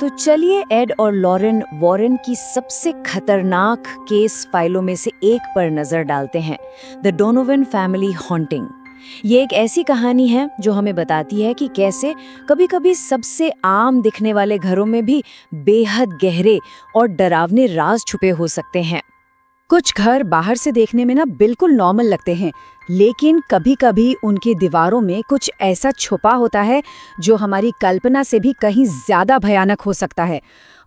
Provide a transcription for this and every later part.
तो चलिए एड और लॉरेन वॉरेन की सबसे खतरनाक केस फाइलों में से एक पर नजर डालते हैं, द डोनोवन फैमिली हॉन्टिंग। ये एक ऐसी कहानी है जो हमें बताती है कि कैसे कभी-कभी सबसे आम दिखने वाले घरों में भी बेहद गहरे और डरावने राज छुपे हो सकते हैं। कुछ घर बाहर से देखने में बिल्कुल नॉर्मल लगते हैं, लेकिन कभी-कभी उनकी दीवारों में कुछ ऐसा छुपा होता है जो हमारी कल्पना से भी कहीं ज्यादा भयानक हो सकता है।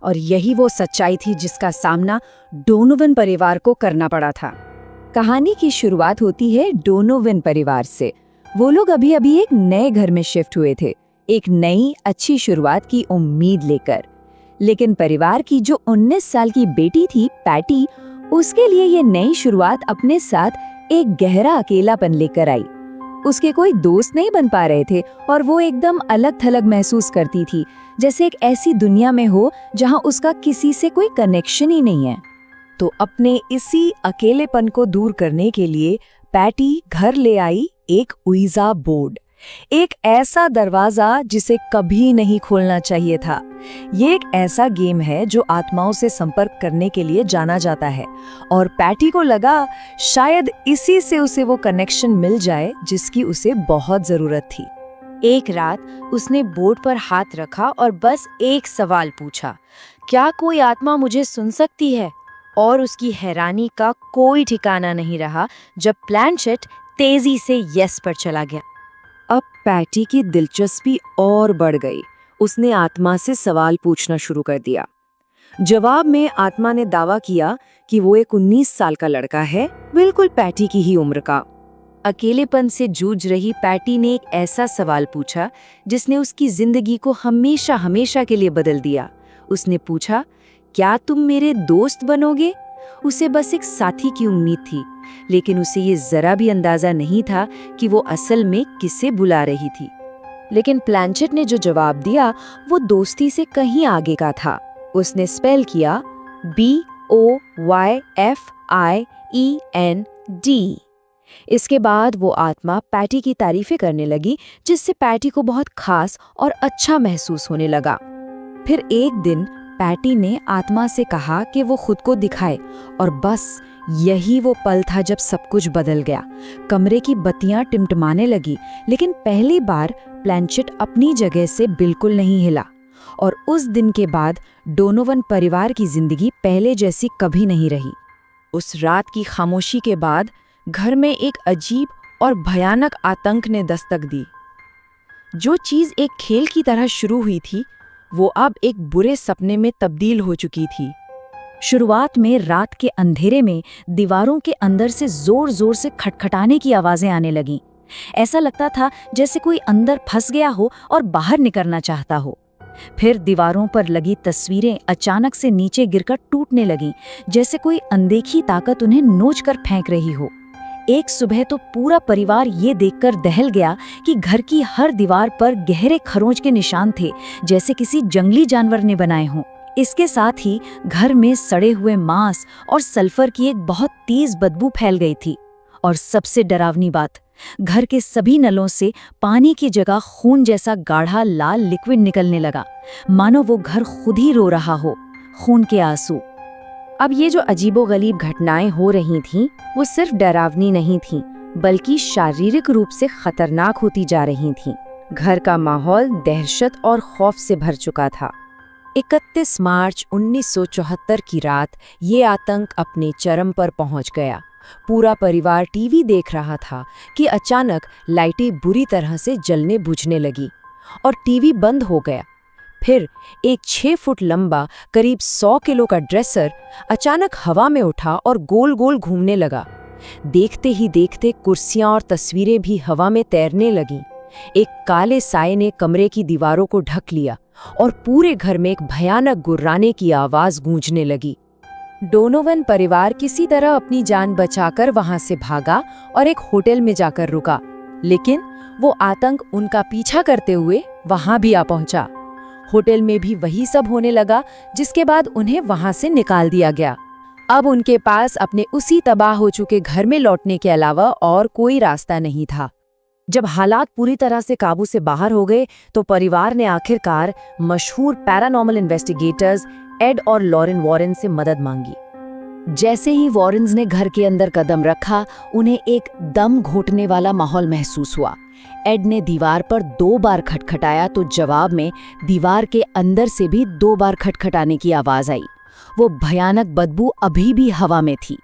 और यही वो सच्चाई थी जिसका सामना डोनोवन परिवार को करना पड़ा था। कहानी की शुरुआत होती है डोनोवन परिवार से। वो लोग अभी-अभी एक नए घर में शिफ्ट हुए थे, एक नई अच्छी शुरुआत की उम्मीद लेकर। लेकिन परिवार की जो 19 साल की बेटी थी पैटी, उसके लिए ये नई शुरुआत अपने साथ एक गहरा अकेलापन लेकर आई। उसके कोई दोस्त नहीं बन पा रहे थे और वो एकदम अलग-थलग महसूस करती थी, जैसे एक ऐसी दुनिया में हो जहां उसका किसी से कोई कनेक्शन ही नहीं है। तो अपने इसी अकेलेपन को दूर करने के लिए पैटी घर ले आई एक उइजा बोर्ड, एक ऐसा दरवाजा जिसे कभी नहीं खोलना चाहिए था। ये एक ऐसा गेम है जो आत्माओं से संपर्क करने के लिए जाना जाता है और पैटी को लगा शायद इसी से उसे वो कनेक्शन मिल जाए जिसकी उसे बहुत जरूरत थी। एक रात उसने बोर्ड पर हाथ रखा और बस एक सवाल पूछा, क्या कोई आत्मा मुझे सुन सकती है? और उसकी हैरानी का कोई ठिकाना नहीं रहा जब प्लैनचेट तेजी से यस पर चला गया। अब पैटी की दिलचस्पी और बढ़ गई। उसने आत्मा से सवाल पूछना शुरू कर दिया। जवाब में आत्मा ने दावा किया कि वो एक 19 साल का लड़का है, बिल्कुल पैटी की ही उम्र का। अकेलेपन से जूझ रही पैटी ने एक ऐसा सवाल पूछा जिसने उसकी जिंदगी को हमेशा हमेशा के लिए बदल दिया। उसने पूछा, क्या तुम मेरे दोस्त बनोगे? उसे बस एक साथी की उम्मीद थी, लेकिन उसे ये जरा भी अंदाजा नहीं था कि वो असल में किसे बुला रही थी। लेकिन प्लैनचेट ने जो जवाब दिया वो दोस्ती से कहीं आगे का था। उसने स्पेल किया BOYFIEND। इसके बाद वो आत्मा पैटी की तारीफें करने लगी, जिससे पैटी को बहुत खास और अच्छा महसूस होने लगा। फिर एक दिन पैटी ने आत्मा से कहा कि वो खुद को दिखाए, और बस यही वो पल था जब सब कुछ बदल गया। कमरे की बत्तियां टिमटिमाने लगी, लेकिन पहली बार प्लैनचेट अपनी जगह से बिल्कुल नहीं हिला। और उस दिन के बाद डोनोवन परिवार की जिंदगी पहले जैसी कभी नहीं रही। उस रात की खामोशी के बाद घर में एक अजीब और भयानक आतंक ने दस्तक दी। जो चीज एक खेल की तरह शुरू हुई थी, वो अब एक बुरे सपने में तब्दील हो चुकी थी। शुरुआत में रात के अंधेरे में दीवारों के अंदर से जोर जोर से खटखटाने की आवाजें आने लगीं। ऐसा लगता था जैसे कोई अंदर फंस गया हो और बाहर निकलना चाहता हो। फिर दीवारों पर लगी तस्वीरें अचानक से नीचे गिरकर टूटने लगीं, जैसे कोई अनदेखी ताकत उन्हें नोचकर फेंक रही हो। एक सुबह तो पूरा परिवार ये देखकर दहल गया कि घर की हर दीवार पर गहरे खरोंच के निशान थे, जैसे किसी जंगली जानवर ने बनाए हों। इसके साथ ही घर में सड़े हुए मांस और सल्फर की एक बहुत तेज बदबू फैल गई थी। और सबसे डरावनी बात, घर के सभी नलों से पानी की जगह खून जैसा गाढ़ा लाल लिक्विड निकलने लगा, मानो वो घर खुद ही रो रहा हो, खून के आंसू। अब ये जो अजीबोगरीब घटनाएं हो रही थीं, वो सिर्फ डरावनी नहीं थीं, बल्कि शारीरिक रूप से खतरनाक होती जा रही थीं। घर का माहौल दहशत और खौफ से भर चुका था। 31 मार्च 1974 की रात ये आतंक अपने चरम पर पहुंच गया। पूरा परिवार टीवी देख रहा था कि अचानक लाइटें बुरी तरह से जलने बुझने लगी और टीवी बंद हो गया। फिर एक 6 फुट लंबा करीब 100 किलो का ड्रेसर अचानक हवा में उठा और गोल गोल घूमने लगा। देखते ही देखते कुर्सियां और तस्वीरें भी हवा में तैरने लगीं। एक काले साये ने कमरे की दीवारों को ढक लिया और पूरे घर में एक भयानक गुर्राने की आवाज गूंजने लगी। डोनोवन परिवार किसी तरह अपनी जान बचाकर वहां से भागा और एक होटल में जाकर रुका, लेकिन वो आतंक उनका पीछा करते हुए वहां भी आ पहुंचा। होटल में भी वही सब होने लगा, जिसके बाद उन्हें वहां से निकाल दिया गया। अब उनके पास अपने उसी तबाह हो चुके घर में लौटने के अलावा और कोई रास्ता नहीं था। जब हालात पूरी तरह से काबू से बाहर हो गए तो परिवार ने आखिरकार मशहूर पैरानॉर्मल इन्वेस्टिगेटर्स एड और लॉरेन वॉरेन से मदद मांगी। जैसे ही वॉरेन्स ने घर के अंदर कदम रखा, उन्हें एक दम घोटने वाला माहौल महसूस हुआ। एड ने दीवार पर 2 बार खटखटाया तो जवाब में दीवार के अंदर से भी 2 बार खटखटाने की आवाज आई। वो भयानक बदबू अभी भी हवा में थी।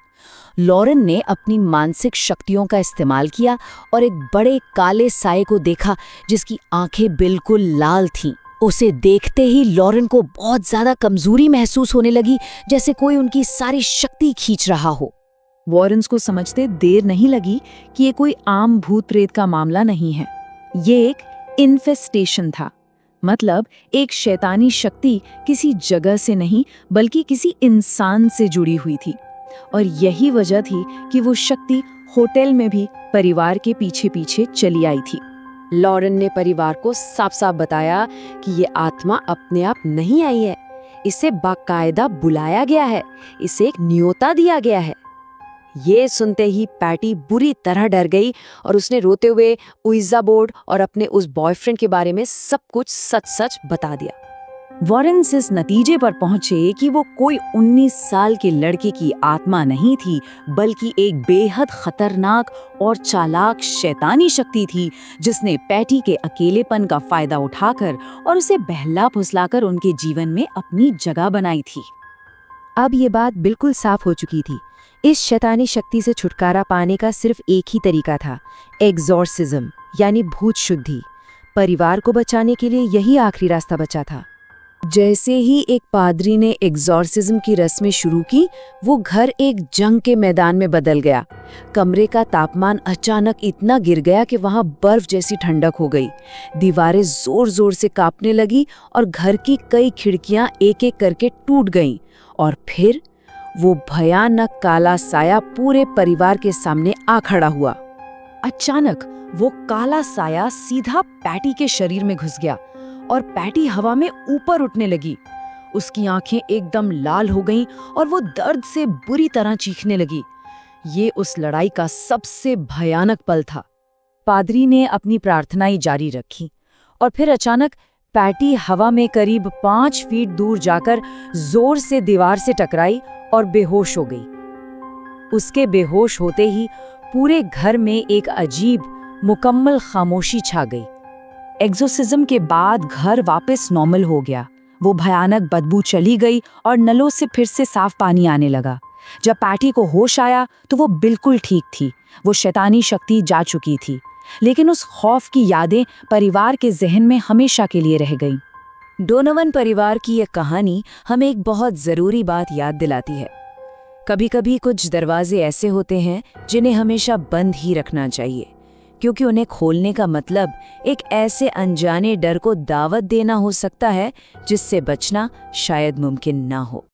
लॉरेन ने अपनी मानसिक शक्तियों का इस्तेमाल किया और एक बड़े काले साए को देखा जिसकी आंखें बिल्कुल लाल थीं। उसे देखते ही लॉरेन को बहुत ज्यादा कमजोरी महसूस होने लगी, जैसे कोई उनकी सारी शक्ति खींच रहा हो। वॉरेन्स को समझते देर नहीं लगी कि ये कोई आम भूत प्रेत का मामला नहीं है। ये एक इन्फेस्टेशन था, मतलब एक शैतानी शक्ति किसी जगह से नहीं बल्कि किसी इंसान से जुड़ी हुई थी। और यही वजह थी कि वो शक्ति होटल में भी परिवार के पीछे पीछे चली आई थी। लॉरेन ने परिवार को साफ साफ बताया कि ये आत्मा अपने आप नहीं आई है, इसे बाकायदा बुलाया गया है, इसे एक न्योता दिया गया है। ये सुनते ही पैटी बुरी तरह डर गई और उसने रोते हुए उइजा बोर्ड और अपने उस बॉयफ्रेंड के बारे में सब कुछ सच सच बता दिया। वॉरेन्स इस नतीजे पर पहुंचे कि वो कोई 19 साल के लड़के की आत्मा नहीं थी, बल्कि एक बेहद खतरनाक और चालाक शैतानी शक्ति थी जिसने पैटी के अकेलेपन का फायदा उठाकर और उसे बहला फुसलाकर उनके जीवन में अपनी जगह बनाई थी। अब ये बात बिल्कुल साफ हो चुकी थी। इस शैतानी शक्ति से छुटकारा पाने का सिर्फ एक ही तरीका था, एग्जॉर्सिज्म यानी भूत शुद्धि। परिवार को बचाने के लिए यही आखिरी रास्ता बचा था। जैसे ही एक पादरी ने एग्जॉर्सिज्म की रस्में शुरू की, वो घर एक जंग के मैदान में बदल गया। कमरे का तापमान अचानक इतना गिर गया कि वहां बर्फ जैसी ठंडक हो गई। दीवारें जोर जोर से कांपने लगी और घर की कई खिड़कियां एक एक करके टूट गईं। और फिर वो भयानक काला साया पूरे परिवार के सामने आ खड़ा हुआ। अचानक वो काला साया सीधा पैटी के शरीर में घुस गया और पैटी हवा में ऊपर उठने लगी। उसकी आंखें एकदम लाल हो गईं और वो दर्द से बुरी तरह चीखने लगी। ये उस लड़ाई का सबसे भयानक पल था। पादरी ने अपनी प्रार्थनाएं जारी रखी और फिर अचानक पैटी हवा में करीब 5 फीट दूर जाकर जोर से दीवार से टकराई और बेहोश हो गई। उसके बेहोश होते ही पूरे घर में एक अजीब मुकम्मल खामोशी छा गई। एग्जोसिज्म के बाद घर वापस नॉर्मल हो गया। वो भयानक बदबू चली गई और नलों से फिर से साफ पानी आने लगा। जब पैटी को होश आया तो वो बिल्कुल ठीक थी। वो शैतानी शक्ति जा चुकी थी, लेकिन उस खौफ की यादें परिवार के जहन में हमेशा के लिए रह गईं। डोनोवन परिवार की यह कहानी हमें एक बहुत ज़रूरी बात याद दिलाती है। कभी-कभी कुछ दरवाजे ऐसे होते हैं जिन्हें हमेशा बंद ही रखना चाहिए, क्योंकि उन्हें खोलने का मतलब एक ऐसे अनजाने डर को दावत देना हो सकता है जिससे बचना शायद मुमकिन ना हो।